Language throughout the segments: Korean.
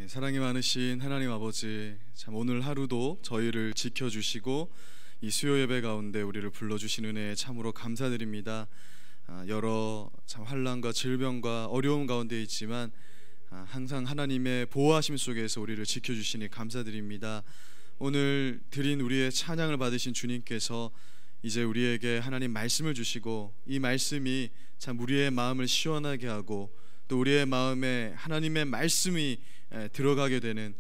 사랑이 많으신 하나님 아버지, 참 오늘 하루도 저희를 지켜주시고 이 수요 예배 가운데 우리를 불러주신 은혜에 참으로 감사드립니다. 여러 참 환난과 질병과 어려움 가운데 있지만 항상 하나님의 보호하심 속에서 우리를 지켜주시니 감사드립니다. 오늘 드린 우리의 찬양을 받으신 주님께서 이제 우리에게 하나님 말씀을 주시고, 이 말씀이 참 우리의 마음을 시원하게 하고 또 우리의 마음에 하나님의 말씀이 들어가게 되는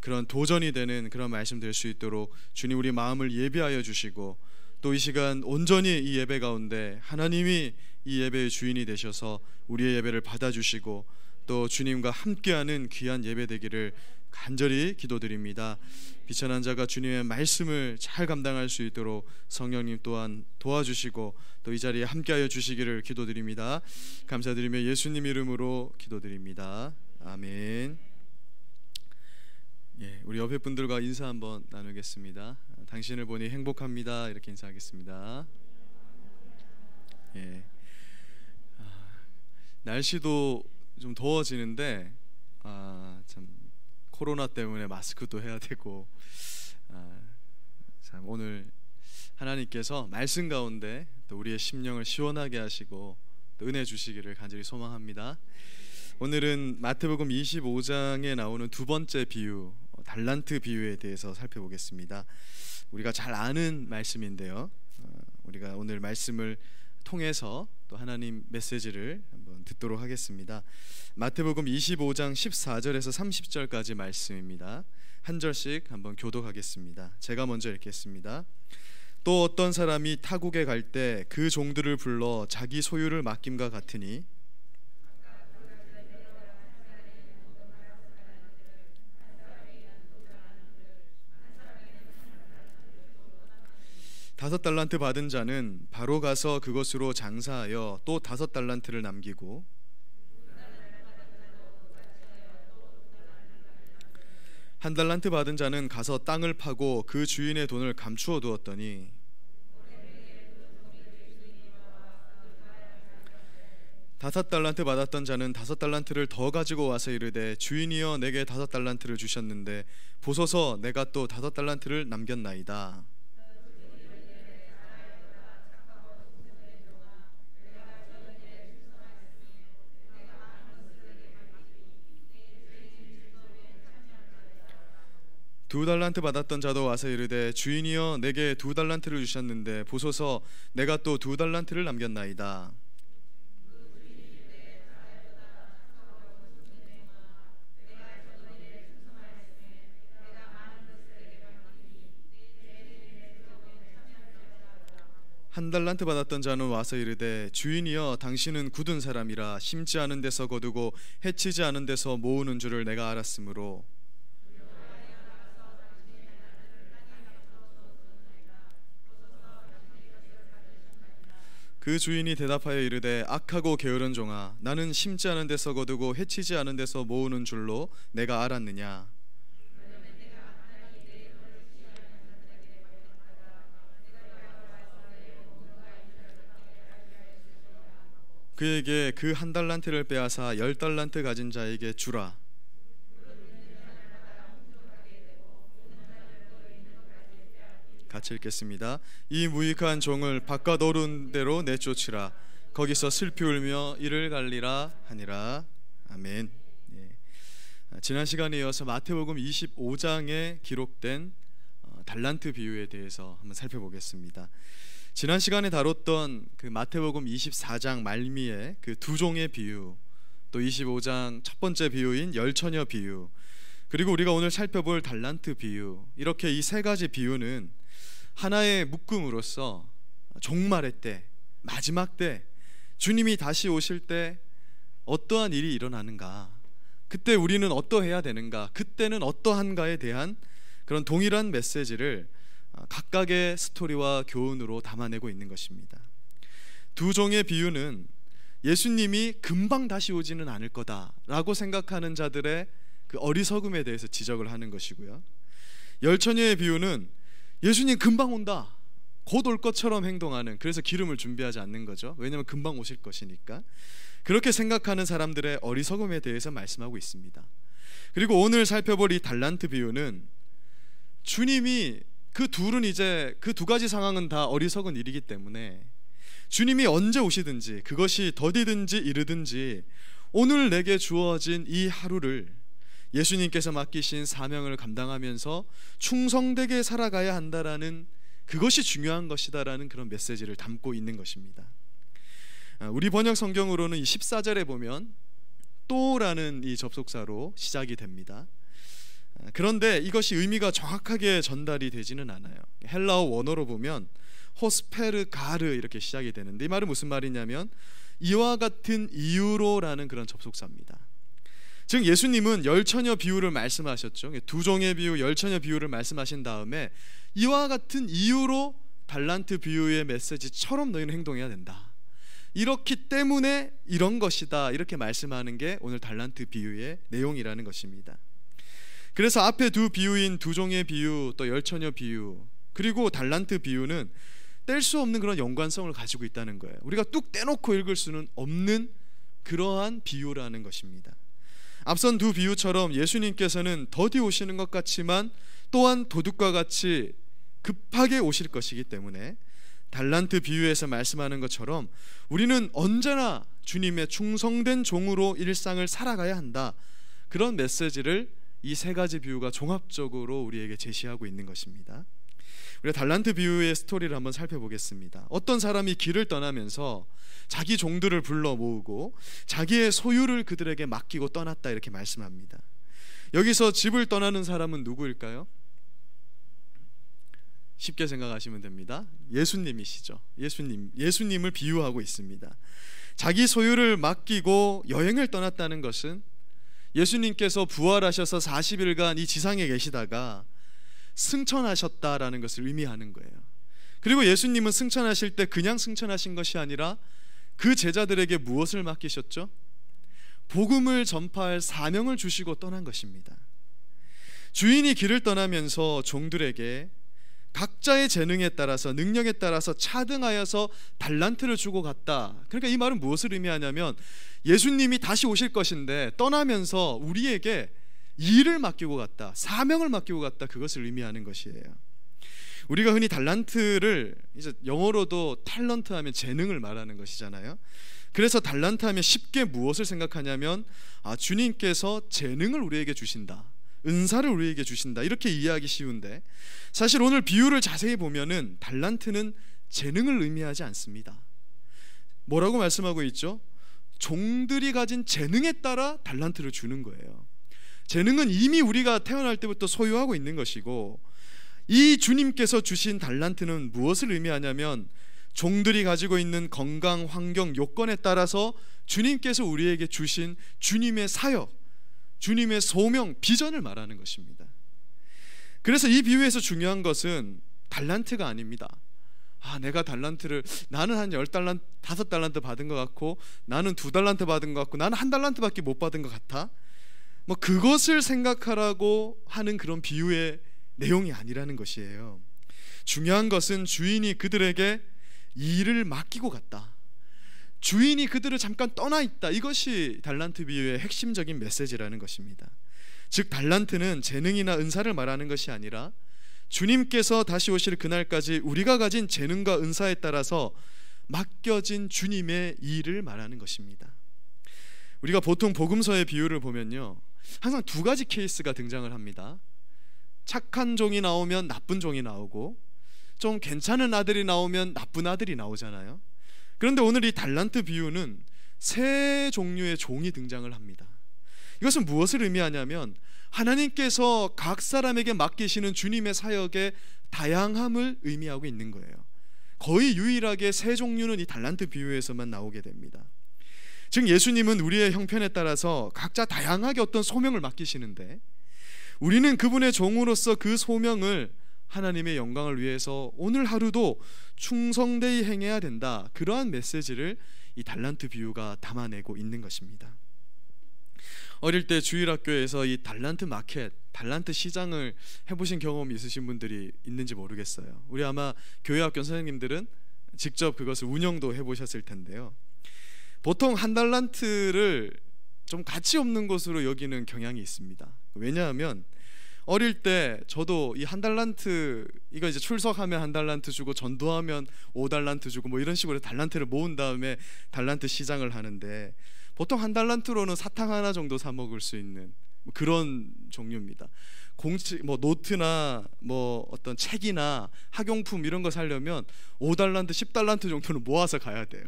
그런 도전이 되는 그런 말씀 될 수 있도록 주님 우리 마음을 예비하여 주시고, 또 이 시간 온전히 이 예배 가운데 하나님이 이 예배의 주인이 되셔서 우리의 예배를 받아주시고 또 주님과 함께하는 귀한 예배 되기를 간절히 기도드립니다. 비천한 자가 주님의 말씀을 잘 감당할 수 있도록 성령님 또한 도와주시고 또 이 자리에 함께하여 주시기를 기도드립니다. 감사드리며 예수님 이름으로 기도드립니다. 아멘. 우리 옆에 분들과 인사 한번 나누겠습니다. 당신을 보니 행복합니다. 이렇게 인사하겠습니다. 날씨도 좀 더워지는데 참 코로나 때문에 마스크도 해야 되고 참 오늘 하나님께서 말씀 가운데 또 우리의 심령을 시원하게 하시고 또 은혜 주시기를 간절히 소망합니다. 오늘은 마태복음 25장에 나오는 두 번째 비유, 달란트 비유에 대해서 살펴보겠습니다. 우리가 잘 아는 말씀인데요, 우리가 오늘 말씀을 통해서 또 하나님 메시지를 한번 듣도록 하겠습니다. 마태복음 25장 14절에서 30절까지 말씀입니다. 한 절씩 한번 교독하겠습니다. 제가 먼저 읽겠습니다. 또 어떤 사람이 타국에 갈 때 그 종들을 불러 자기 소유를 맡김과 같으니 다섯 달란트 받은 자는 바로 가서 그것으로 장사하여 또 다섯 달란트를 남기고, 한 달란트 받은 자는 가서 땅을 파고 그 주인의 돈을 감추어 두었더니, 다섯 달란트 받았던 자는 다섯 달란트를 더 가지고 와서 이르되 주인이여 내게 다섯 달란트를 주셨는데 보소서 내가 또 다섯 달란트를 남겼나이다. 두 달란트 받았던 자도 와서 이르되 주인이여 내게 두 달란트를 주셨는데 보소서 내가 또 두 달란트를 남겼나이다. 한 달란트 받았던 자는 와서 이르되 주인이여 당신은 굳은 사람이라 심지 않은 데서 거두고 해치지 않은 데서 모으는 줄을 내가 알았으므로 그 주인이 대답하여 이르되 악하고 게으른 종아, 나는 심지 않은 데서 거두고 해치지 않은 데서 모으는 줄로 내가 알았느냐. 그에게 그 한 달란트를 빼앗아 열 달란트 가진 자에게 주라. 같이 읽겠습니다. 이 무익한 종을 바깥 어두운 데로 내쫓으라. 거기서 슬피 울며 이를 갈리라 하니라. 아멘. 지난 시간에 이어서 마태복음 25장에 기록된 달란트 비유에 대해서 한번 살펴보겠습니다. 지난 시간에 다뤘던 그 마태복음 24장 말미에 그 두 종의 비유, 또 25장 첫 번째 비유인 열처녀 비유, 그리고 우리가 오늘 살펴볼 달란트 비유, 이렇게 이 세 가지 비유는 하나의 묶음으로써 종말의 때, 마지막 때, 주님이 다시 오실 때 어떠한 일이 일어나는가, 그때 우리는 어떠해야 되는가, 그때는 어떠한가에 대한 그런 동일한 메시지를 각각의 스토리와 교훈으로 담아내고 있는 것입니다. 두 종의 비유는 예수님이 금방 다시 오지는 않을 거다라고 생각하는 자들의 그 어리석음에 대해서 지적을 하는 것이고요, 열처녀의 비유는 예수님 금방 온다, 곧 올 것처럼 행동하는, 그래서 기름을 준비하지 않는 거죠. 왜냐하면 금방 오실 것이니까. 그렇게 생각하는 사람들의 어리석음에 대해서 말씀하고 있습니다. 그리고 오늘 살펴볼 이 달란트 비유는 주님이 그 둘은 이제 그 두 가지 상황은 다 어리석은 일이기 때문에 주님이 언제 오시든지 그것이 더디든지 이르든지 오늘 내게 주어진 이 하루를 예수님께서 맡기신 사명을 감당하면서 충성되게 살아가야 한다라는, 그것이 중요한 것이다라는 그런 메시지를 담고 있는 것입니다. 우리 번역 성경으로는 이 14절에 보면 또라는 이 접속사로 시작이 됩니다. 그런데 이것이 의미가 정확하게 전달이 되지는 않아요. 헬라어 원어로 보면 호스페르가르 이렇게 시작이 되는데, 이 말은 무슨 말이냐면 이와 같은 이유로라는 그런 접속사입니다. 즉 예수님은 열처녀 비유를 말씀하셨죠. 두 종의 비유, 열처녀 비유를 말씀하신 다음에 이와 같은 이유로 달란트 비유의 메시지처럼 너희는 행동해야 된다, 이렇기 때문에 이런 것이다, 이렇게 말씀하는 게 오늘 달란트 비유의 내용이라는 것입니다. 그래서 앞에 두 비유인 두 종의 비유, 또 열처녀 비유, 그리고 달란트 비유는 뗄 수 없는 그런 연관성을 가지고 있다는 거예요. 우리가 뚝 떼놓고 읽을 수는 없는 그러한 비유라는 것입니다. 앞선 두 비유처럼 예수님께서는 더디 오시는 것 같지만 또한 도둑과 같이 급하게 오실 것이기 때문에 달란트 비유에서 말씀하는 것처럼 우리는 언제나 주님의 충성된 종으로 일상을 살아가야 한다, 그런 메시지를 이 세 가지 비유가 종합적으로 우리에게 제시하고 있는 것입니다. 우리가 달란트 비유의 스토리를 한번 살펴보겠습니다. 어떤 사람이 길을 떠나면서 자기 종들을 불러 모으고 자기의 소유를 그들에게 맡기고 떠났다, 이렇게 말씀합니다. 여기서 집을 떠나는 사람은 누구일까요? 쉽게 생각하시면 됩니다. 예수님이시죠. 예수님을 비유하고 있습니다. 자기 소유를 맡기고 여행을 떠났다는 것은 예수님께서 부활하셔서 40일간 이 지상에 계시다가 승천하셨다라는 것을 의미하는 거예요. 그리고 예수님은 승천하실 때 그냥 승천하신 것이 아니라 그 제자들에게 무엇을 맡기셨죠? 복음을 전파할 사명을 주시고 떠난 것입니다. 주인이 길을 떠나면서 종들에게 각자의 재능에 따라서, 능력에 따라서 차등하여서 달란트를 주고 갔다. 그러니까 이 말은 무엇을 의미하냐면 예수님이 다시 오실 것인데 떠나면서 우리에게 일을 맡기고 갔다, 사명을 맡기고 갔다, 그것을 의미하는 것이에요. 우리가 흔히 달란트를 이제 영어로도 탤런트 하면 재능을 말하는 것이잖아요. 그래서 달란트 하면 쉽게 무엇을 생각하냐면 주님께서 재능을 우리에게 주신다, 은사를 우리에게 주신다, 이렇게 이해하기 쉬운데 사실 오늘 비유를 자세히 보면은 달란트는 재능을 의미하지 않습니다. 뭐라고 말씀하고 있죠? 종들이 가진 재능에 따라 달란트를 주는 거예요. 재능은 이미 우리가 태어날 때부터 소유하고 있는 것이고, 이 주님께서 주신 달란트는 무엇을 의미하냐면 종들이 가지고 있는 건강, 환경, 요건에 따라서 주님께서 우리에게 주신 주님의 사역, 주님의 소명, 비전을 말하는 것입니다. 그래서 이 비유에서 중요한 것은 달란트가 아닙니다. 내가 달란트를, 나는 한 10달란트, 5달란트 받은 것 같고, 나는 2달란트 받은 것 같고, 나는 1달란트밖에 못 받은 것 같아, 그것을 생각하라고 하는 그런 비유의 내용이 아니라는 것이에요. 중요한 것은 주인이 그들에게 일을 맡기고 갔다, 주인이 그들을 잠깐 떠나 있다, 이것이 달란트 비유의 핵심적인 메시지라는 것입니다. 즉 달란트는 재능이나 은사를 말하는 것이 아니라 주님께서 다시 오실 그날까지 우리가 가진 재능과 은사에 따라서 맡겨진 주님의 일을 말하는 것입니다. 우리가 보통 복음서의 비유를 보면요, 항상 두 가지 케이스가 등장을 합니다. 착한 종이 나오면 나쁜 종이 나오고, 좀 괜찮은 아들이 나오면 나쁜 아들이 나오잖아요. 그런데 오늘 이 달란트 비유는 세 종류의 종이 등장을 합니다. 이것은 무엇을 의미하냐면 하나님께서 각 사람에게 맡기시는 주님의 사역의 다양함을 의미하고 있는 거예요. 거의 유일하게 세 종류는 이 달란트 비유에서만 나오게 됩니다. 즉 예수님은 우리의 형편에 따라서 각자 다양하게 어떤 소명을 맡기시는데, 우리는 그분의 종으로서 그 소명을 하나님의 영광을 위해서 오늘 하루도 충성되이 행해야 된다, 그러한 메시지를 이 달란트 비유가 담아내고 있는 것입니다. 어릴 때 주일학교에서 이 달란트 마켓, 달란트 시장을 해보신 경험이 있으신 분들이 있는지 모르겠어요. 우리 아마 교회학교 선생님들은 직접 그것을 운영도 해보셨을 텐데요, 보통 1달란트를 좀 가치 없는 것으로 여기는 경향이 있습니다. 왜냐하면 어릴 때 저도 이 한 달란트, 이거 이제 출석하면 한 달란트 주고 전도하면 5달란트 주고 뭐 이런 식으로 달란트를 모은 다음에 달란트 시장을 하는데, 보통 한 달란트로는 사탕 하나 정도 사 먹을 수 있는 그런 종류입니다. 뭐 노트나 뭐 어떤 책이나 학용품 이런 거 사려면 5달란트 10달란트 정도는 모아서 가야 돼요.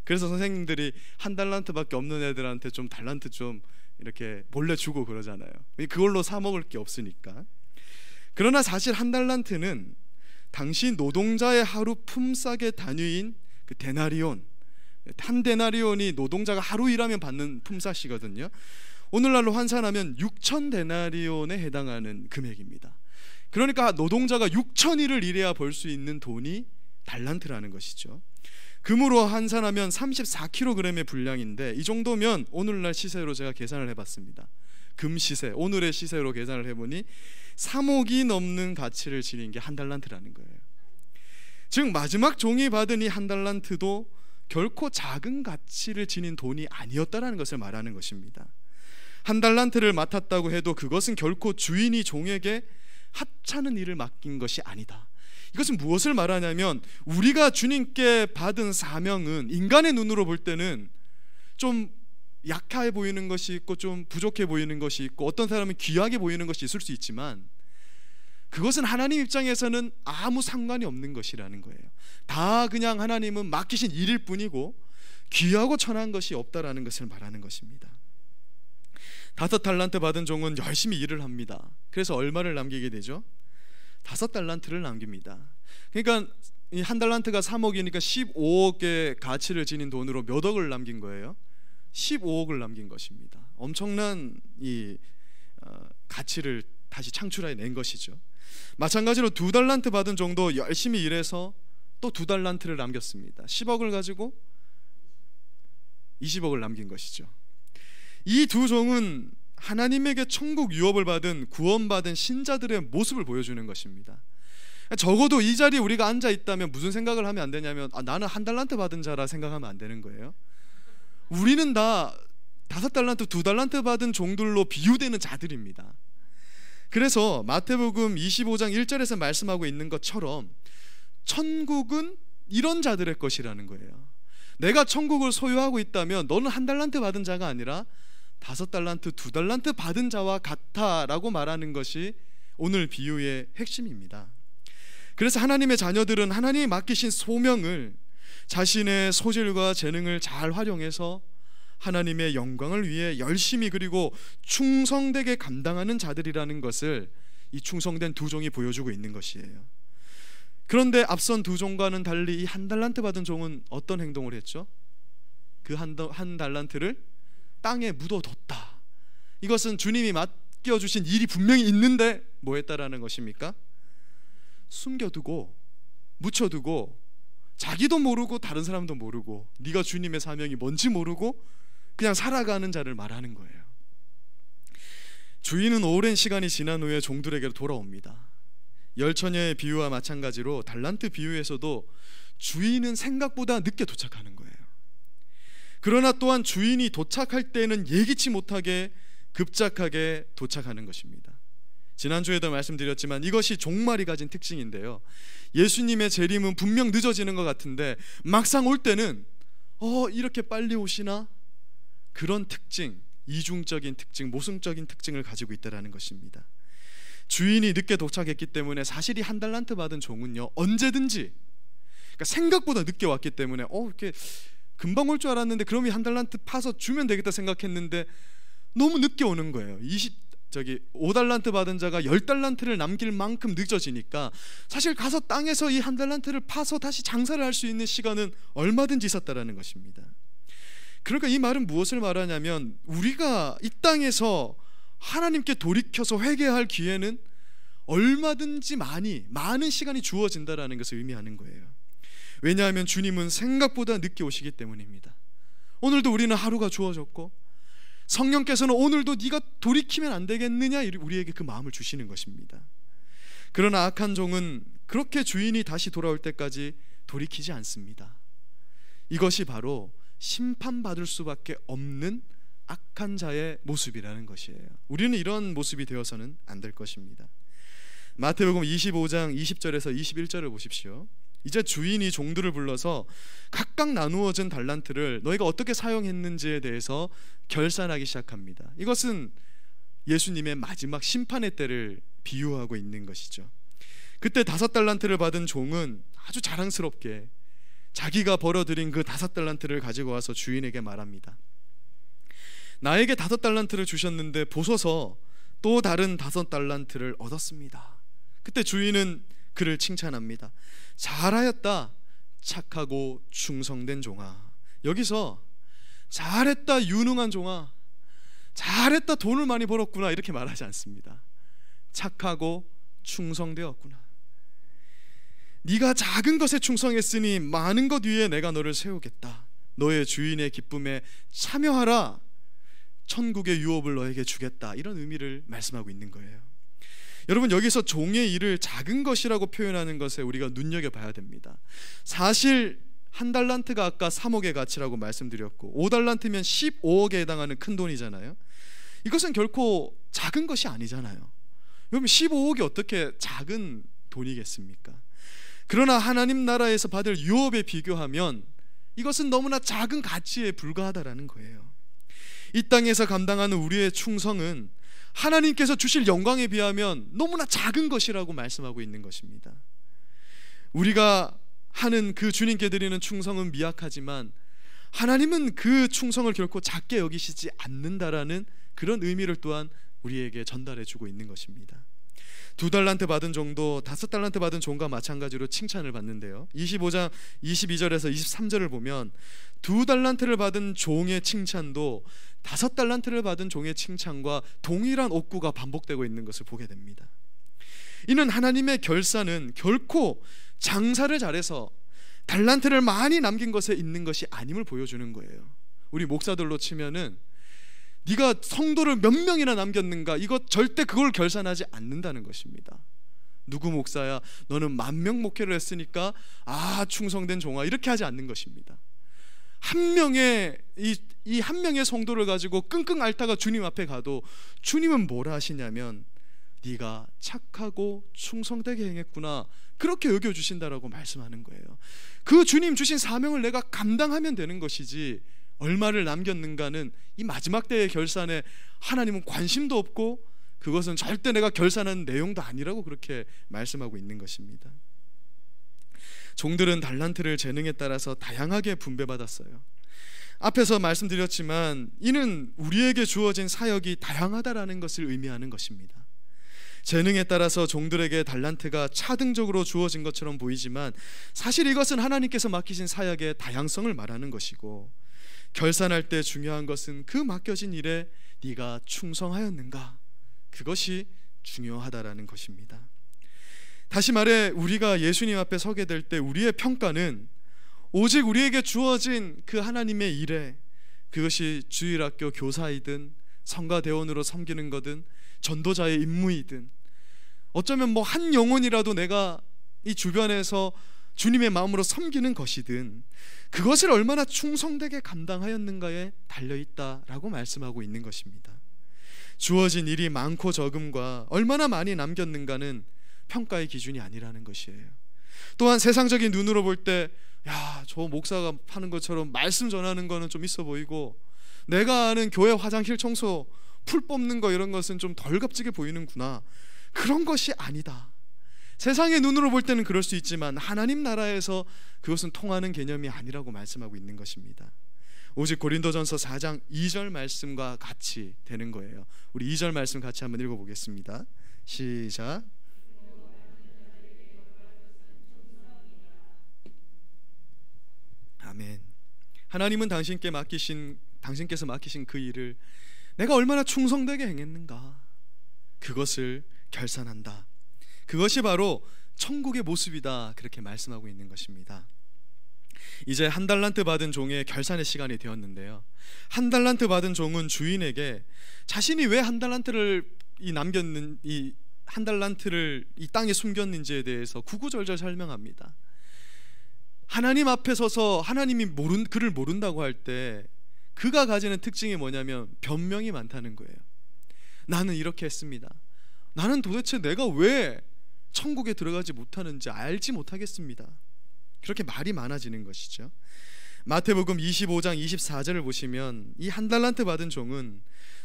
그래서 선생님들이 한 달란트밖에 없는 애들한테 좀 달란트 좀 이렇게 몰래 주고 그러잖아요. 그걸로 사 먹을 게 없으니까. 그러나 사실 한 달란트는 당시 노동자의 하루 품삯의 단위인 그 데나리온, 한 데나리온이 노동자가 하루 일하면 받는 품삯이거든요. 오늘날로 환산하면 6천 데나리온에 해당하는 금액입니다. 그러니까 노동자가 6천일을 일해야 벌 수 있는 돈이 달란트라는 것이죠. 금으로 환산하면 34kg의 분량인데, 이 정도면 오늘날 시세로 제가 계산을 해봤습니다. 금 시세, 오늘의 시세로 계산을 해보니 3억이 넘는 가치를 지닌 게 한 달란트라는 거예요. 즉 마지막 종이 받은 이 한 달란트도 결코 작은 가치를 지닌 돈이 아니었다라는 것을 말하는 것입니다. 한 달란트를 맡았다고 해도 그것은 결코 주인이 종에게 하찮은 일을 맡긴 것이 아니다. 이것은 무엇을 말하냐면, 우리가 주님께 받은 사명은 인간의 눈으로 볼 때는 좀 약해 보이는 것이 있고 좀 부족해 보이는 것이 있고 어떤 사람은 귀하게 보이는 것이 있을 수 있지만, 그것은 하나님 입장에서는 아무 상관이 없는 것이라는 거예요. 다 그냥 하나님은 맡기신 일일 뿐이고 귀하고 천한 것이 없다라는 것을 말하는 것입니다. 5달란트 받은 종은 열심히 일을 합니다. 그래서 얼마를 남기게 되죠? 5달란트를 남깁니다. 그러니까 이 한 달란트가 3억이니까 15억의 가치를 지닌 돈으로 몇 억을 남긴 거예요? 15억을 남긴 것입니다. 엄청난 이 가치를 다시 창출해낸 것이죠. 마찬가지로 2달란트 받은 종도 열심히 일해서 또 2달란트를 남겼습니다. 10억을 가지고 20억을 남긴 것이죠. 이 두 종은 하나님에게 천국 유업을 받은 구원받은 신자들의 모습을 보여주는 것입니다. 적어도 이 자리에 우리가 앉아 있다면 무슨 생각을 하면 안 되냐면, 나는 한 달란트 받은 자라 생각하면 안 되는 거예요. 우리는 다 5달란트, 2달란트 받은 종들로 비유되는 자들입니다. 그래서 마태복음 25장 1절에서 말씀하고 있는 것처럼 천국은 이런 자들의 것이라는 거예요. 내가 천국을 소유하고 있다면 너는 한 달란트 받은 자가 아니라 5달란트, 2달란트 받은 자와 같아라고 말하는 것이 오늘 비유의 핵심입니다. 그래서 하나님의 자녀들은 하나님이 맡기신 소명을 자신의 소질과 재능을 잘 활용해서 하나님의 영광을 위해 열심히 그리고 충성되게 감당하는 자들이라는 것을 이 충성된 두 종이 보여주고 있는 것이에요. 그런데 앞선 두 종과는 달리 이 한 달란트 받은 종은 어떤 행동을 했죠? 그 한 달란트를 땅에 묻어뒀다. 이것은 주님이 맡겨주신 일이 분명히 있는데 뭐 했다라는 것입니까? 숨겨두고 묻혀두고 자기도 모르고 다른 사람도 모르고 네가 주님의 사명이 뭔지 모르고 그냥 살아가는 자를 말하는 거예요. 주인은 오랜 시간이 지난 후에 종들에게로 돌아옵니다. 열처녀의 비유와 마찬가지로 달란트 비유에서도 주인은 생각보다 늦게 도착하는 거예요. 그러나 또한 주인이 도착할 때는 예기치 못하게 급작하게 도착하는 것입니다. 지난주에도 말씀드렸지만 이것이 종말이 가진 특징인데요, 예수님의 재림은 분명 늦어지는 것 같은데 막상 올 때는 이렇게 빨리 오시나? 그런 특징, 이중적인 특징, 모순적인 특징을 가지고 있다는 것입니다. 주인이 늦게 도착했기 때문에 사실 이 한 달란트 받은 종은요, 언제든지, 그러니까 생각보다 늦게 왔기 때문에 이렇게 금방 올 줄 알았는데 그럼 이 한 달란트 파서 주면 되겠다 생각했는데 너무 늦게 오는 거예요. 5달란트 받은 자가 10달란트를 남길 만큼 늦어지니까 사실 가서 땅에서 이 한 달란트를 파서 다시 장사를 할 수 있는 시간은 얼마든지 있었다라는 것입니다. 그러니까 이 말은 무엇을 말하냐면, 우리가 이 땅에서 하나님께 돌이켜서 회개할 기회는 얼마든지 많은 시간이 주어진다라는 것을 의미하는 거예요. 왜냐하면 주님은 생각보다 늦게 오시기 때문입니다. 오늘도 우리는 하루가 주어졌고 성령께서는 오늘도 네가 돌이키면 안 되겠느냐 우리에게 그 마음을 주시는 것입니다. 그러나 악한 종은 그렇게 주인이 다시 돌아올 때까지 돌이키지 않습니다. 이것이 바로 심판받을 수밖에 없는 악한 자의 모습이라는 것이에요. 우리는 이런 모습이 되어서는 안 될 것입니다. 마태복음 25장 20절에서 21절을 보십시오. 이제 주인이 종들을 불러서 각각 나누어진 달란트를 너희가 어떻게 사용했는지에 대해서 결산하기 시작합니다. 이것은 예수님의 마지막 심판의 때를 비유하고 있는 것이죠. 그때 5달란트를 받은 종은 아주 자랑스럽게 자기가 벌어들인 그 5달란트를 가지고 와서 주인에게 말합니다. 나에게 5달란트를 주셨는데 보소서 또 다른 5달란트를 얻었습니다. 그때 주인은 그를 칭찬합니다. 잘하였다 착하고 충성된 종아. 여기서 잘했다 유능한 종아, 잘했다 돈을 많이 벌었구나 이렇게 말하지 않습니다. 착하고 충성되었구나. 네가 작은 것에 충성했으니 많은 것 위에 내가 너를 세우겠다. 너의 주인의 기쁨에 참여하라. 천국의 유업을 너에게 주겠다. 이런 의미를 말씀하고 있는 거예요. 여러분, 여기서 종의 일을 작은 것이라고 표현하는 것에 우리가 눈여겨봐야 됩니다. 사실 1달란트가 아까 3억의 가치라고 말씀드렸고 5달란트면 15억에 해당하는 큰 돈이잖아요. 이것은 결코 작은 것이 아니잖아요. 여러분, 15억이 어떻게 작은 돈이겠습니까? 그러나 하나님 나라에서 받을 유업에 비교하면 이것은 너무나 작은 가치에 불과하다라는 거예요. 이 땅에서 감당하는 우리의 충성은 하나님께서 주실 영광에 비하면 너무나 작은 것이라고 말씀하고 있는 것입니다. 우리가 하는 그 주님께 드리는 충성은 미약하지만 하나님은 그 충성을 결코 작게 여기시지 않는다라는 그런 의미를 또한 우리에게 전달해 주고 있는 것입니다. 2달란트 받은 종도 5달란트 받은 종과 마찬가지로 칭찬을 받는데요. 25장 22절에서 23절을 보면 2달란트를 받은 종의 칭찬도 5달란트를 받은 종의 칭찬과 동일한 옥구가 반복되고 있는 것을 보게 됩니다. 이는 하나님의 결산은 결코 장사를 잘해서 달란트를 많이 남긴 것에 있는 것이 아님을 보여주는 거예요. 우리 목사들로 치면은 네가 성도를 몇 명이나 남겼는가, 이것 절대 그걸 결산하지 않는다는 것입니다. 누구 목사야 너는 10,000명 목회를 했으니까 충성된 종아, 이렇게 하지 않는 것입니다. 한 명의 이 한 명의 성도를 가지고 끙끙 앓다가 주님 앞에 가도 주님은 뭐라 하시냐면 네가 착하고 충성되게 행했구나, 그렇게 여겨주신다라고 말씀하는 거예요. 그 주님 주신 사명을 내가 감당하면 되는 것이지 얼마를 남겼는가는 이 마지막 때의 결산에 하나님은 관심도 없고 그것은 절대 내가 결산하는 내용도 아니라고 그렇게 말씀하고 있는 것입니다. 종들은 달란트를 재능에 따라서 다양하게 분배받았어요. 앞에서 말씀드렸지만 이는 우리에게 주어진 사역이 다양하다라는 것을 의미하는 것입니다. 재능에 따라서 종들에게 달란트가 차등적으로 주어진 것처럼 보이지만 사실 이것은 하나님께서 맡기신 사역의 다양성을 말하는 것이고, 결산할 때 중요한 것은 그 맡겨진 일에 네가 충성하였는가, 그것이 중요하다라는 것입니다. 다시 말해 우리가 예수님 앞에 서게 될 때 우리의 평가는 오직 우리에게 주어진 그 하나님의 일에, 그것이 주일학교 교사이든 성가대원으로 섬기는 거든 전도자의 임무이든 어쩌면 뭐 한 영혼이라도 내가 이 주변에서 주님의 마음으로 섬기는 것이든 그것을 얼마나 충성되게 감당하였는가에 달려있다라고 말씀하고 있는 것입니다. 주어진 일이 많고 적음과 얼마나 많이 남겼는가는 평가의 기준이 아니라는 것이에요. 또한 세상적인 눈으로 볼 때 저 목사가 하는 것처럼 말씀 전하는 거는 좀 있어 보이고 내가 아는 교회 화장실 청소 풀 뽑는 거 이런 것은 좀 덜 값지게 보이는구나, 그런 것이 아니다. 세상의 눈으로 볼 때는 그럴 수 있지만 하나님 나라에서 그것은 통하는 개념이 아니라고 말씀하고 있는 것입니다. 오직 고린도전서 4장 2절 말씀과 같이 되는 거예요. 우리 2절 말씀 같이 한번 읽어보겠습니다. 시작. 아멘. 하나님은 당신께서 맡기신 그 일을 내가 얼마나 충성되게 행했는가, 그것을 결산한다. 그것이 바로 천국의 모습이다, 그렇게 말씀하고 있는 것입니다. 이제 1달란트 받은 종의 결산의 시간이 되었는데요, 1달란트 받은 종은 주인에게 자신이 왜 1달란트를 남겼는 이 1달란트를 이 땅에 숨겼는지에 대해서 구구절절 설명합니다. 하나님 앞에 서서 하나님이 그를 모른다고 할 때 그가 가지는 특징이 뭐냐면 변명이 많다는 거예요. 나는 이렇게 했습니다. 나는 도대체 내가 왜 천국에 들어가지 못하는지 알지 못하겠습니다. 그렇게 말이 많아지는 것이죠. 마태복음 25장 24절을 보시면 이 한 달란트 받은 종은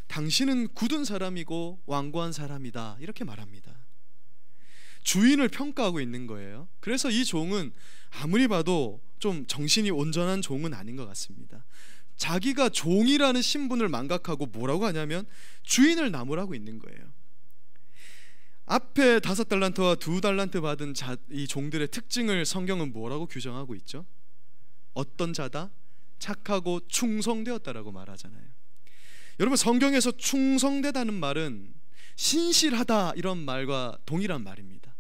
당신은 굳은 사람이고 완고한 사람이다 이렇게 말합니다. 주인을 평가하고 있는 거예요. 그래서 이 종은 아무리 봐도 좀 정신이 온전한 종은 아닌 것 같습니다. 자기가 종이라는 신분을 망각하고 뭐라고 하냐면 주인을 나무라고 있는 거예요. 앞에 5달란트와 2달란트 받은 이 종들의 특징을 성경은 뭐라고 규정하고 있죠? 어떤 자다? 착하고 충성되었다라고 말하잖아요. 여러분, 성경에서 충성되다는 말은 신실하다 이런 말과 동일한 말입니다.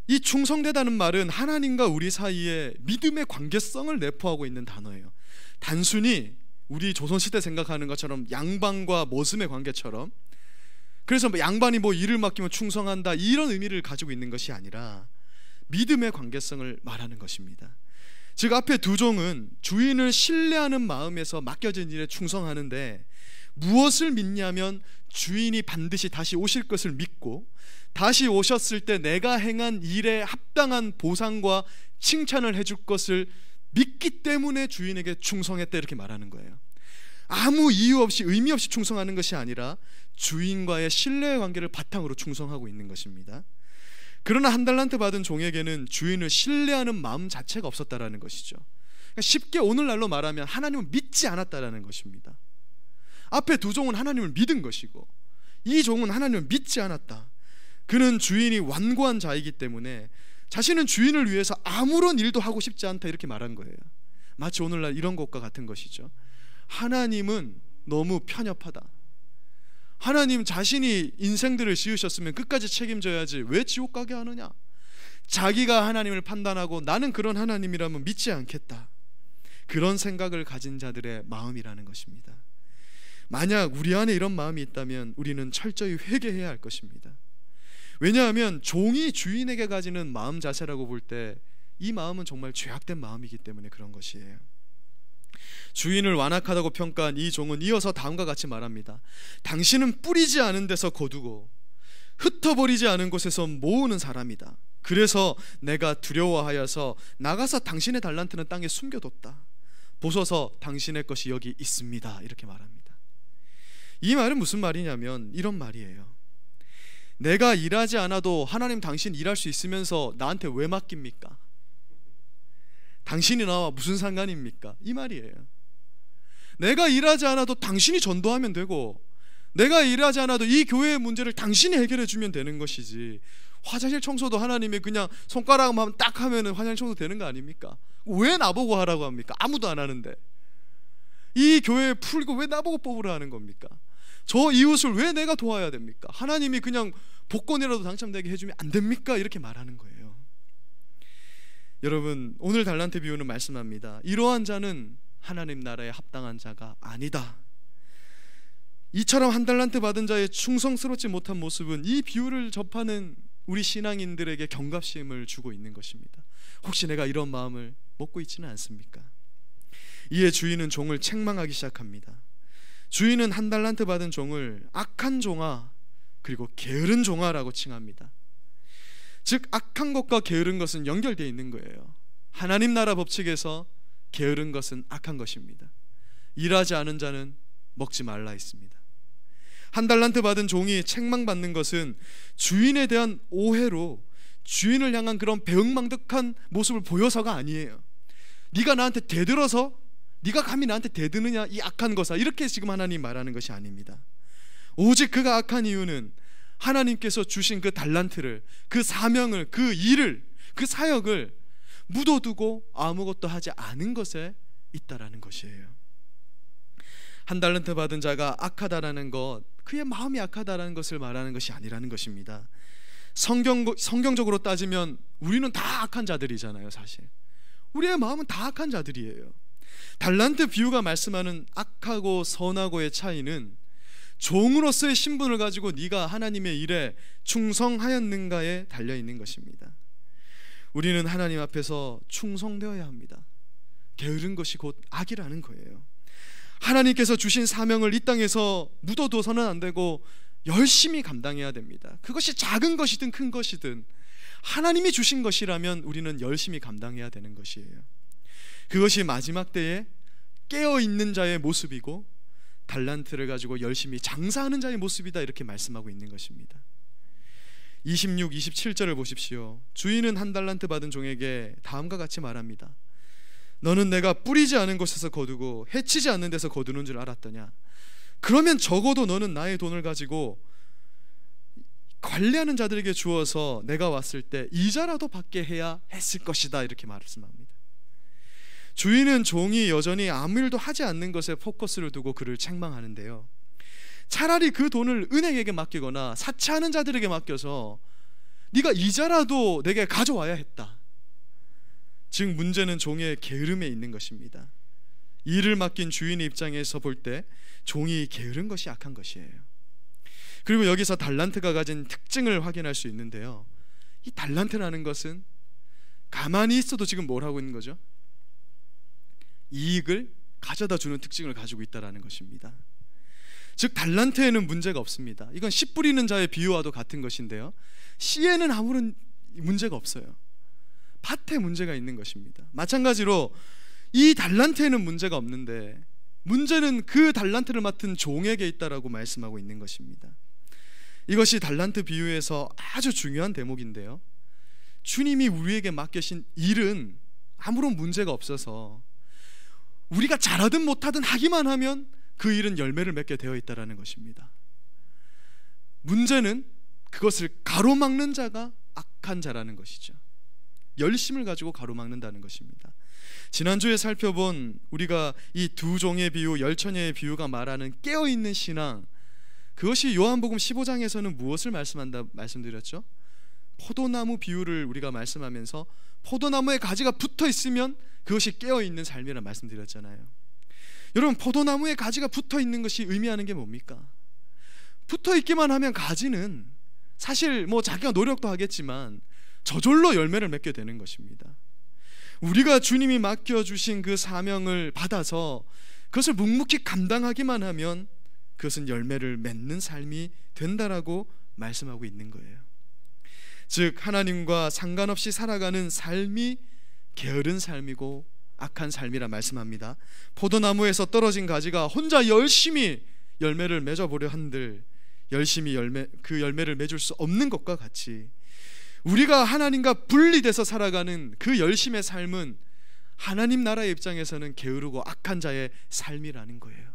이 충성되다는 말은 하나님과 우리 사이에 믿음의 관계성을 내포하고 있는 단어예요. 단순히 우리 조선시대 생각하는 것처럼 양반과 머슴의 관계처럼, 그래서 양반이 일을 맡기면 충성한다 이런 의미를 가지고 있는 것이 아니라 믿음의 관계성을 말하는 것입니다. 즉 앞에 두 종은 주인을 신뢰하는 마음에서 맡겨진 일에 충성하는데 무엇을 믿냐면 주인이 반드시 다시 오실 것을 믿고 다시 오셨을 때 내가 행한 일에 합당한 보상과 칭찬을 해줄 것을 믿기 때문에 주인에게 충성했다 이렇게 말하는 거예요. 아무 이유 없이 의미 없이 충성하는 것이 아니라 주인과의 신뢰의 관계를 바탕으로 충성하고 있는 것입니다. 그러나 한 달란트 받은 종에게는 주인을 신뢰하는 마음 자체가 없었다라는 것이죠. 그러니까 쉽게 오늘날로 말하면 하나님을 믿지 않았다라는 것입니다. 앞에 두 종은 하나님을 믿은 것이고 이 종은 하나님을 믿지 않았다. 그는 주인이 완고한 자이기 때문에 자신은 주인을 위해서 아무런 일도 하고 싶지 않다 이렇게 말한 거예요. 마치 오늘날 이런 것과 같은 것이죠. 하나님은 너무 편협하다. 하나님 자신이 인생들을 지으셨으면 끝까지 책임져야지 왜 지옥 가게 하느냐. 자기가 하나님을 판단하고 나는 그런 하나님이라면 믿지 않겠다. 그런 생각을 가진 자들의 마음이라는 것입니다. 만약 우리 안에 이런 마음이 있다면 우리는 철저히 회개해야 할 것입니다. 왜냐하면 종이 주인에게 가지는 마음 자세라고 볼 때 이 마음은 정말 죄악된 마음이기 때문에 그런 것이에요. 주인을 완악하다고 평가한 이 종은 이어서 다음과 같이 말합니다. 당신은 뿌리지 않은 데서 거두고 흩어버리지 않은 곳에서 모으는 사람이다. 그래서 내가 두려워하여서 나가서 당신의 달란트는 땅에 숨겨뒀다. 보소서 당신의 것이 여기 있습니다. 이렇게 말합니다. 이 말은 무슨 말이냐면 이런 말이에요. 내가 일하지 않아도 하나님 당신 일할 수 있으면서 나한테 왜 맡깁니까? 당신이 나와 무슨 상관입니까? 이 말이에요. 내가 일하지 않아도 당신이 전도하면 되고 내가 일하지 않아도 이 교회의 문제를 당신이 해결해 주면 되는 것이지 화장실 청소도 하나님이 그냥 손가락만 딱 하면 화장실 청소 되는 거 아닙니까? 왜 나보고 하라고 합니까? 아무도 안 하는데. 이 교회 풀고 왜 나보고 뽑으라 하는 겁니까? 저 이웃을 왜 내가 도와야 됩니까? 하나님이 그냥 복권이라도 당첨되게 해주면 안 됩니까? 이렇게 말하는 거예요. 여러분, 오늘 달란트 비유는 말씀합니다. 이러한 자는 하나님 나라에 합당한 자가 아니다. 이처럼 한 달란트 받은 자의 충성스럽지 못한 모습은 이 비유를 접하는 우리 신앙인들에게 경각심을 주고 있는 것입니다. 혹시 내가 이런 마음을 먹고 있지는 않습니까? 이에 주인은 종을 책망하기 시작합니다. 주인은 한 달란트 받은 종을 악한 종아 그리고 게으른 종아라고 칭합니다. 즉 악한 것과 게으른 것은 연결되어 있는 거예요. 하나님 나라 법칙에서 게으른 것은 악한 것입니다. 일하지 않은 자는 먹지 말라 했습니다. 한 달란트 받은 종이 책망받는 것은 주인에 대한 오해로 주인을 향한 그런 배은망덕한 모습을 보여서가 아니에요. 네가 나한테 대들어서 네가 감히 나한테 대드느냐 이 악한 것아, 이렇게 지금 하나님 말하는 것이 아닙니다. 오직 그가 악한 이유는 하나님께서 주신 그 달란트를, 그 사명을, 그 일을, 그 사역을 묻어두고 아무것도 하지 않은 것에 있다라는 것이에요. 한 달란트 받은 자가 악하다라는 것, 그의 마음이 악하다라는 것을 말하는 것이 아니라는 것입니다. 성경적으로 따지면 우리는 다 악한 자들이잖아요. 사실 우리의 마음은 다 악한 자들이에요. 달란트 비유가 말씀하는 악하고 선하고의 차이는 종으로서의 신분을 가지고 네가 하나님의 일에 충성하였는가에 달려있는 것입니다. 우리는 하나님 앞에서 충성되어야 합니다. 게으른 것이 곧 악이라는 거예요. 하나님께서 주신 사명을 이 땅에서 묻어둬서는 안 되고 열심히 감당해야 됩니다. 그것이 작은 것이든 큰 것이든 하나님이 주신 것이라면 우리는 열심히 감당해야 되는 것이에요. 그것이 마지막 때에 깨어있는 자의 모습이고 달란트를 가지고 열심히 장사하는 자의 모습이다, 이렇게 말씀하고 있는 것입니다. 26, 27절을 보십시오. 주인은 한 달란트 받은 종에게 다음과 같이 말합니다. 너는 내가 뿌리지 않은 곳에서 거두고 해치지 않는 데서 거두는 줄 알았더냐? 그러면 적어도 너는 나의 돈을 가지고 관리하는 자들에게 주어서 내가 왔을 때 이자라도 받게 해야 했을 것이다, 이렇게 말씀합니다. 주인은 종이 여전히 아무 일도 하지 않는 것에 포커스를 두고 그를 책망하는데요, 차라리 그 돈을 은행에게 맡기거나 사채하는 자들에게 맡겨서 네가 이자라도 내게 가져와야 했다. 즉 문제는 종의 게으름에 있는 것입니다. 일을 맡긴 주인의 입장에서 볼 때 종이 게으른 것이 악한 것이에요. 그리고 여기서 달란트가 가진 특징을 확인할 수 있는데요, 이 달란트라는 것은 가만히 있어도 지금 뭘 하고 있는 거죠? 이익을 가져다 주는 특징을 가지고 있다는 것입니다. 즉 달란트에는 문제가 없습니다. 이건 씨 뿌리는 자의 비유와도 같은 것인데요, 씨에는 아무런 문제가 없어요. 밭에 문제가 있는 것입니다. 마찬가지로 이 달란트에는 문제가 없는데 문제는 그 달란트를 맡은 종에게 있다라고 말씀하고 있는 것입니다. 이것이 달란트 비유에서 아주 중요한 대목인데요, 주님이 우리에게 맡기신 일은 아무런 문제가 없어서 우리가 잘하든 못하든 하기만 하면 그 일은 열매를 맺게 되어 있다는 것입니다. 문제는 그것을 가로막는 자가 악한 자라는 것이죠. 열심을 가지고 가로막는다는 것입니다. 지난주에 살펴본 우리가 이 두 종의 비유, 열처녀의 비유가 말하는 깨어있는 신앙, 그것이 요한복음 15장에서는 무엇을 말씀드렸죠? 포도나무 비유를 우리가 말씀하면서 포도나무에 가지가 붙어 있으면 그것이 깨어있는 삶이라 말씀드렸잖아요. 여러분, 포도나무에 가지가 붙어 있는 것이 의미하는 게 뭡니까? 붙어 있기만 하면 가지는 사실 자기가 노력도 하겠지만 저절로 열매를 맺게 되는 것입니다. 우리가 주님이 맡겨주신 그 사명을 받아서 그것을 묵묵히 감당하기만 하면 그것은 열매를 맺는 삶이 된다라고 말씀하고 있는 거예요. 즉 하나님과 상관없이 살아가는 삶이 게으른 삶이고 악한 삶이라 말씀합니다. 포도나무에서 떨어진 가지가 혼자 열심히 열매를 맺어보려 한들 열심히 그 열매를 맺을 수 없는 것과 같이 우리가 하나님과 분리돼서 살아가는 그 열심의 삶은 하나님 나라의 입장에서는 게으르고 악한 자의 삶이라는 거예요.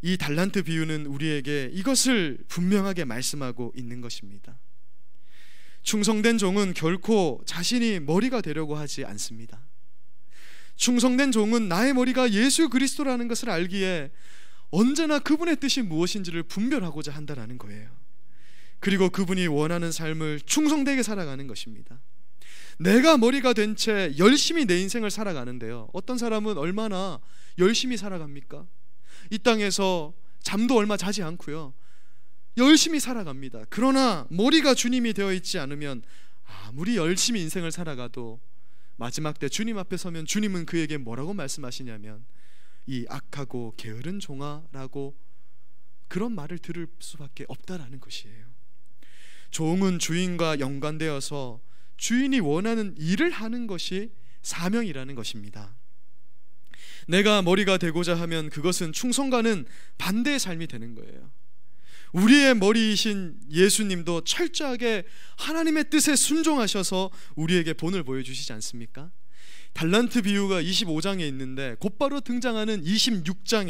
이 달란트 비유는 우리에게 이것을 분명하게 말씀하고 있는 것입니다. 충성된 종은 결코 자신이 머리가 되려고 하지 않습니다. 충성된 종은 나의 머리가 예수 그리스도라는 것을 알기에 언제나 그분의 뜻이 무엇인지를 분별하고자 한다는 거예요. 그리고 그분이 원하는 삶을 충성되게 살아가는 것입니다. 내가 머리가 된 채 열심히 내 인생을 살아가는데요, 어떤 사람은 얼마나 열심히 살아갑니까? 이 땅에서 잠도 얼마 자지 않고요, 열심히 살아갑니다. 그러나 머리가 주님이 되어 있지 않으면 아무리 열심히 인생을 살아가도 마지막 때 주님 앞에 서면 주님은 그에게 뭐라고 말씀하시냐면 이 악하고 게으른 종아라고 그런 말을 들을 수밖에 없다라는 것이에요. 종은 주인과 연관되어서 주인이 원하는 일을 하는 것이 사명이라는 것입니다. 내가 머리가 되고자 하면 그것은 충성과는 반대의 삶이 되는 거예요. 우리의 머리이신 예수님도 철저하게 하나님의 뜻에 순종하셔서 우리에게 본을 보여주시지 않습니까? 달란트 비유가 25장에 있는데 곧바로 등장하는 26장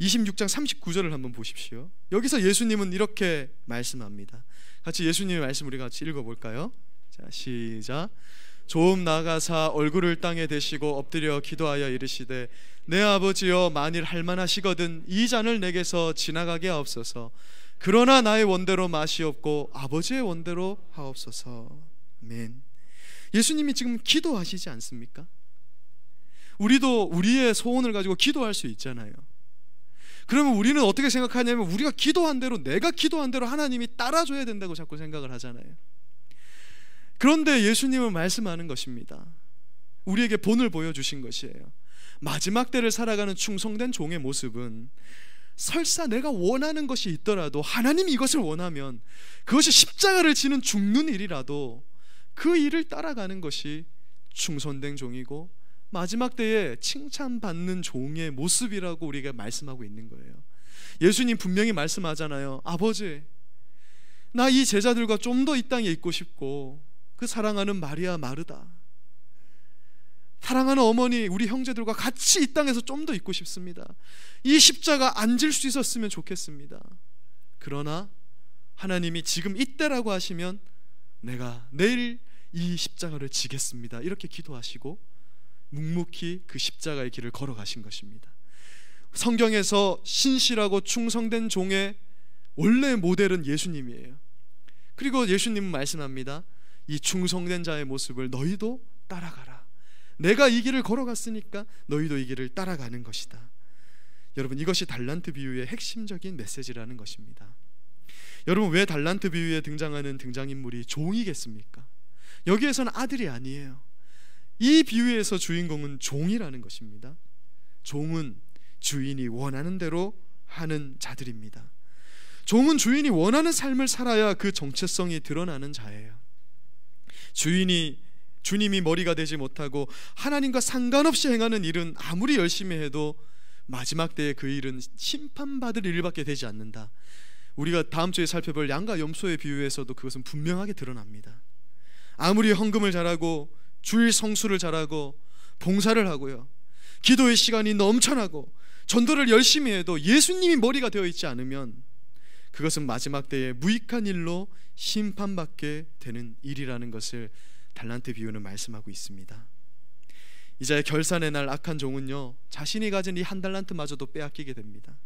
39절을 한번 보십시오. 여기서 예수님은 이렇게 말씀합니다. 같이 예수님의 말씀 우리 같이 읽어볼까요? 자, 시작. 좀 나아가사 얼굴을 땅에 대시고 엎드려 기도하여 이르시되 내 아버지여 만일 할만하시거든 이 잔을 내게서 지나가게 하옵소서. 그러나 나의 원대로 마시옵고 아버지의 원대로 하옵소서. 아멘. 예수님이 지금 기도하시지 않습니까? 우리도 우리의 소원을 가지고 기도할 수 있잖아요. 그러면 우리는 어떻게 생각하냐면 우리가 기도한 대로, 내가 기도한 대로 하나님이 따라줘야 된다고 자꾸 생각을 하잖아요. 그런데 예수님은 말씀하는 것입니다. 우리에게 본을 보여주신 것이에요. 마지막 때를 살아가는 충성된 종의 모습은 설사 내가 원하는 것이 있더라도 하나님이 이것을 원하면 그것이 십자가를 지는 죽는 일이라도 그 일을 따라가는 것이 충성된 종이고 마지막 때에 칭찬받는 종의 모습이라고 우리가 말씀하고 있는 거예요. 예수님 분명히 말씀하잖아요. 아버지, 나 이 제자들과 좀 더 이 땅에 있고 싶고 그 사랑하는 마리아 마르다, 사랑하는 어머니, 우리 형제들과 같이 이 땅에서 좀 더 있고 싶습니다. 이 십자가 안 질 수 있었으면 좋겠습니다. 그러나 하나님이 지금 이때라고 하시면 내가 내일 이 십자가를 지겠습니다. 이렇게 기도하시고 묵묵히 그 십자가의 길을 걸어가신 것입니다. 성경에서 신실하고 충성된 종의 원래 모델은 예수님이에요. 그리고 예수님은 말씀합니다. 이 충성된 자의 모습을 너희도 따라가라. 내가 이 길을 걸어갔으니까 너희도 이 길을 따라가는 것이다. 여러분, 이것이 달란트 비유의 핵심적인 메시지라는 것입니다. 여러분, 왜 달란트 비유에 등장하는 등장인물이 종이겠습니까? 여기에서는 아들이 아니에요. 이 비유에서 주인공은 종이라는 것입니다. 종은 주인이 원하는 대로 하는 자들입니다. 종은 주인이 원하는 삶을 살아야 그 정체성이 드러나는 자예요. 주님이 머리가 되지 못하고 하나님과 상관없이 행하는 일은 아무리 열심히 해도 마지막 때에 그 일은 심판받을 일밖에 되지 않는다. 우리가 다음 주에 살펴볼 양과 염소의 비유에서도 그것은 분명하게 드러납니다. 아무리 헌금을 잘하고 주일 성수를 잘하고 봉사를 하고요, 기도의 시간이 넘쳐나고 전도를 열심히 해도 예수님이 머리가 되어 있지 않으면 그것은 마지막 때에 무익한 일로 심판받게 되는 일이라는 것을 달란트 비유는 말씀하고 있습니다. 이제 결산의 날 악한 종은요, 자신이 가진 이 한 달란트마저도 빼앗기게 됩니다.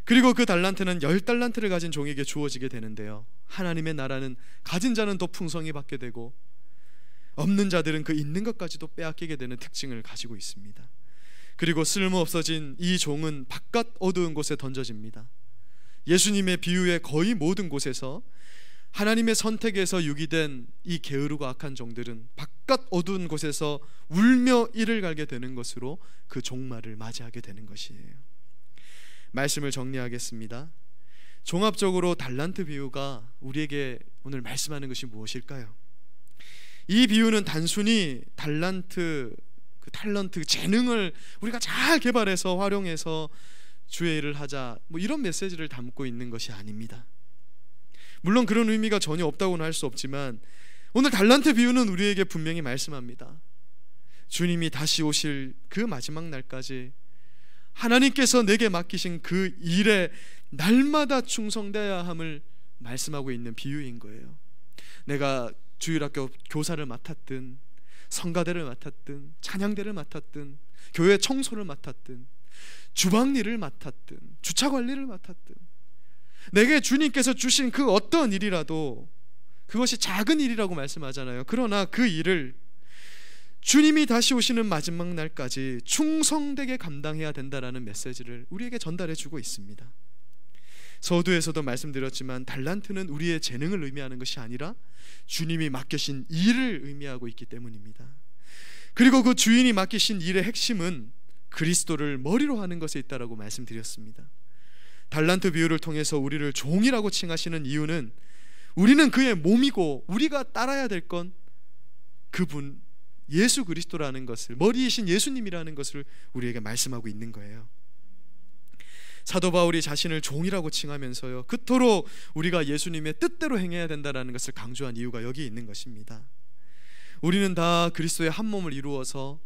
그리고 그 달란트는 10달란트를 가진 종에게 주어지게 되는데요, 하나님의 나라는 가진 자는 더 풍성히 받게 되고 없는 자들은 그 있는 것까지도 빼앗기게 되는 특징을 가지고 있습니다. 그리고 쓸모없어진 이 종은 바깥 어두운 곳에 던져집니다. 예수님의 비유의 거의 모든 곳에서 하나님의 선택에서 유기된 이 게으르고 악한 종들은 바깥 어두운 곳에서 울며 이를 갈게 되는 것으로 그 종말을 맞이하게 되는 것이에요. 말씀을 정리하겠습니다. 종합적으로 달란트 비유가 우리에게 오늘 말씀하는 것이 무엇일까요? 이 비유는 단순히 탤런트, 재능을 우리가 잘 개발해서 활용해서 주의 일을 하자, 이런 메시지를 담고 있는 것이 아닙니다. 물론 그런 의미가 전혀 없다고는 할 수 없지만 오늘 달란트 비유는 우리에게 분명히 말씀합니다. 주님이 다시 오실 그 마지막 날까지 하나님께서 내게 맡기신 그 일에 날마다 충성되어야 함을 말씀하고 있는 비유인 거예요. 내가 주일학교 교사를 맡았든 성가대를 맡았든 찬양대를 맡았든 교회 청소를 맡았든 주방일을 맡았든 주차관리를 맡았든 내게 주님께서 주신 그 어떤 일이라도 그것이 작은 일이라고 말씀하잖아요. 그러나 그 일을 주님이 다시 오시는 마지막 날까지 충성되게 감당해야 된다라는 메시지를 우리에게 전달해 주고 있습니다. 서두에서도 말씀드렸지만 달란트는 우리의 재능을 의미하는 것이 아니라 주님이 맡기신 일을 의미하고 있기 때문입니다. 그리고 그 주인이 맡기신 일의 핵심은 그리스도를 머리로 하는 것에 있다라고 말씀드렸습니다. 달란트 비유를 통해서 우리를 종이라고 칭하시는 이유는 우리는 그의 몸이고 우리가 따라야 될 건 그분 예수 그리스도라는 것을, 머리이신 예수님이라는 것을 우리에게 말씀하고 있는 거예요. 사도 바울이 자신을 종이라고 칭하면서요, 그토록 우리가 예수님의 뜻대로 행해야 된다는 것을 강조한 이유가 여기 있는 것입니다. 우리는 다 그리스도의 한 몸을 이루어서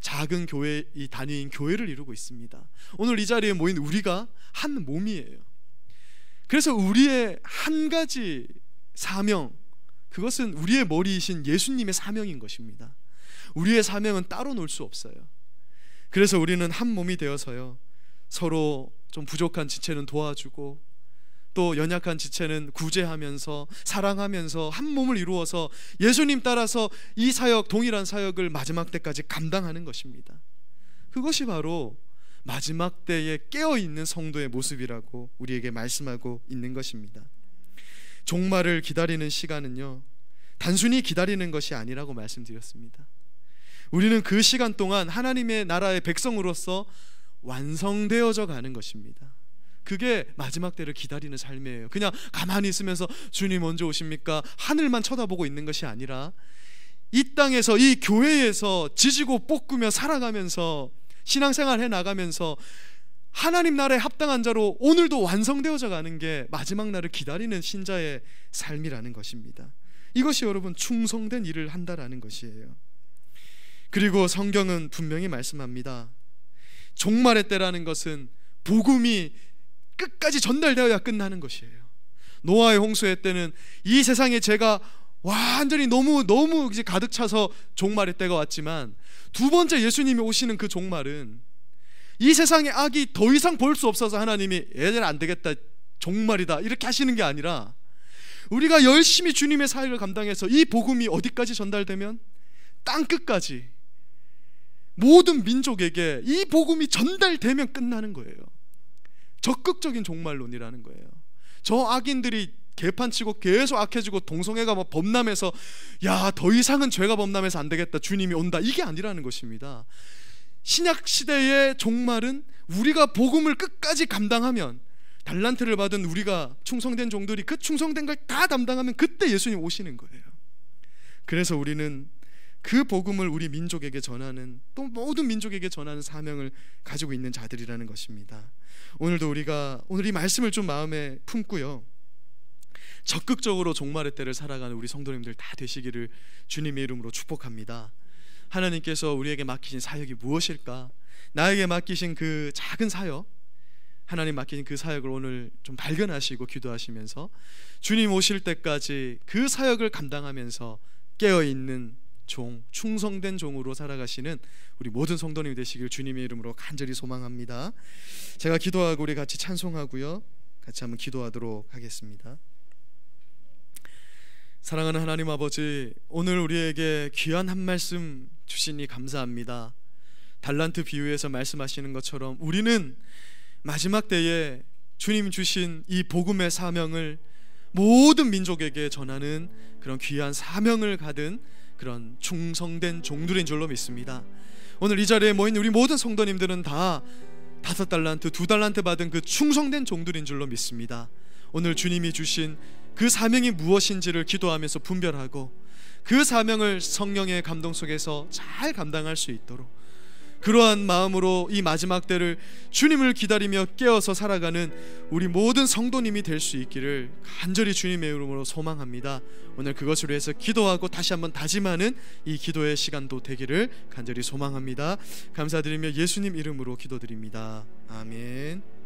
작은 교회, 이 단위인 교회를 이루고 있습니다. 오늘 이 자리에 모인 우리가 한 몸이에요. 그래서 우리의 한 가지 사명, 그것은 우리의 머리이신 예수님의 사명인 것입니다. 우리의 사명은 따로 놀 수 없어요. 그래서 우리는 한 몸이 되어서요, 서로 좀 부족한 지체는 도와주고 또 연약한 지체는 구제하면서 사랑하면서 한 몸을 이루어서 예수님 따라서 이 사역, 동일한 사역을 마지막 때까지 감당하는 것입니다. 그것이 바로 마지막 때에 깨어있는 성도의 모습이라고 우리에게 말씀하고 있는 것입니다. 종말을 기다리는 시간은요, 단순히 기다리는 것이 아니라고 말씀드렸습니다. 우리는 그 시간 동안 하나님의 나라의 백성으로서 완성되어져 가는 것입니다. 그게 마지막 때를 기다리는 삶이에요. 그냥 가만히 있으면서 주님 언제 오십니까? 하늘만 쳐다보고 있는 것이 아니라 이 땅에서, 이 교회에서 지지고 볶으며 살아가면서 신앙생활 해나가면서 하나님 나라에 합당한 자로 오늘도 완성되어져 가는 게 마지막 날을 기다리는 신자의 삶이라는 것입니다. 이것이 여러분 충성된 일을 한다라는 것이에요. 그리고 성경은 분명히 말씀합니다. 종말의 때라는 것은 복음이 끝까지 전달되어야 끝나는 것이에요. 노아의 홍수의 때는 이 세상에 죄가 완전히 너무 이제 가득 차서 종말의 때가 왔지만, 두 번째 예수님이 오시는 그 종말은 이 세상의 악이 더 이상 볼 수 없어서 하나님이 얘들 안 되겠다, 종말이다 이렇게 하시는 게 아니라, 우리가 열심히 주님의 사역을 감당해서 이 복음이 어디까지 전달되면 땅 끝까지 모든 민족에게 이 복음이 전달되면 끝나는 거예요. 적극적인 종말론이라는 거예요. 저 악인들이 개판치고 계속 악해지고 동성애가 막 범람해서 야, 더 이상은 죄가 범람해서 안 되겠다, 주님이 온다, 이게 아니라는 것입니다. 신약 시대의 종말은 우리가 복음을 끝까지 감당하면, 달란트를 받은 우리가 충성된 종들이 그 충성된 걸 다 담당하면 그때 예수님 오시는 거예요. 그래서 우리는 그 복음을 우리 민족에게 전하는, 또 모든 민족에게 전하는 사명을 가지고 있는 자들이라는 것입니다. 오늘도 우리가 오늘 이 말씀을 좀 마음에 품고요, 적극적으로 종말의 때를 살아가는 우리 성도님들 다 되시기를 주님의 이름으로 축복합니다. 하나님께서 우리에게 맡기신 사역이 무엇일까? 나에게 맡기신 그 작은 사역, 하나님 맡기신 그 사역을 오늘 좀 발견하시고 기도하시면서 주님 오실 때까지 그 사역을 감당하면서 깨어있는 종, 충성된 종으로 살아가시는 우리 모든 성도님이 되시길 주님의 이름으로 간절히 소망합니다. 제가 기도하고 우리 같이 찬송하고요, 같이 한번 기도하도록 하겠습니다. 사랑하는 하나님 아버지, 오늘 우리에게 귀한 한 말씀 주시니 감사합니다. 달란트 비유에서 말씀하시는 것처럼 우리는 마지막 때에 주님 주신 이 복음의 사명을 모든 민족에게 전하는 그런 귀한 사명을 가진 그런 충성된 종들인 줄로 믿습니다. 오늘 이 자리에 모인 우리 모든 성도님들은 다 5달란트, 2달란트 받은 그 충성된 종들인 줄로 믿습니다. 오늘 주님이 주신 그 사명이 무엇인지를 기도하면서 분별하고 그 사명을 성령의 감동 속에서 잘 감당할 수 있도록, 그러한 마음으로 이 마지막 때를 주님을 기다리며 깨어서 살아가는 우리 모든 성도님이 될 수 있기를 간절히 주님의 이름으로 소망합니다. 오늘 그것을 위해서 기도하고 다시 한번 다짐하는 이 기도의 시간도 되기를 간절히 소망합니다. 감사드리며 예수님 이름으로 기도드립니다. 아멘.